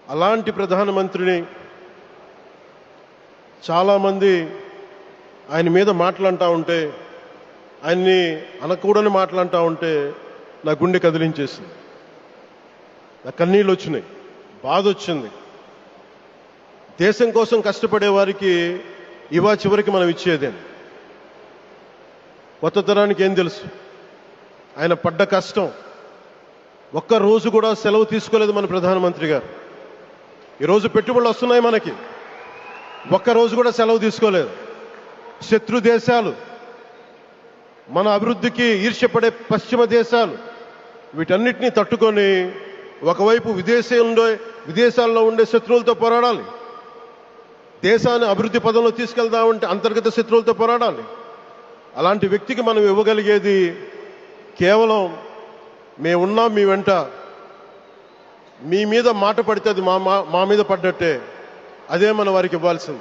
అలాంటి ప్రధానమంత్రిని చాలామంది ఆయన మీద మాట్లాడుతూ ఉంటే, ఆయన్ని అనకూడని మాట్లాడుతూ ఉంటే నా గుండె కదిలించేసింది. నా కన్నీళ్ళు వచ్చినాయి, బాధ వచ్చింది. దేశం కోసం కష్టపడే వారికి ఇవా చివరికి మనం ఇచ్చేదేం. కొత్త తరానికి ఏం తెలుసు? ఆయన పడ్డ కష్టం. ఒక్క రోజు కూడా సెలవు తీసుకోలేదు మన ప్రధానమంత్రి గారు. ఈరోజు పెట్టుబడులు వస్తున్నాయి మనకి, ఒక్కరోజు కూడా సెలవు తీసుకోలేదు. శత్రు దేశాలు, మన అభివృద్ధికి ఈర్ష్యపడే పశ్చిమ దేశాలు, వీటన్నిటినీ తట్టుకొని ఒకవైపు విదేశాల్లో ఉండే శత్రువులతో పోరాడాలి, దేశాన్ని అభివృద్ధి పదంలో తీసుకెళ్దామంటే అంతర్గత శత్రువులతో పోరాడాలి. అలాంటి వ్యక్తికి మనం ఇవ్వగలిగేది కేవలం మేమున్నాం మీ వెంట, మీ మీద మాట పడితే అది మా మీద పడ్డట్టే, అదే మనం వారికి ఇవ్వాల్సింది.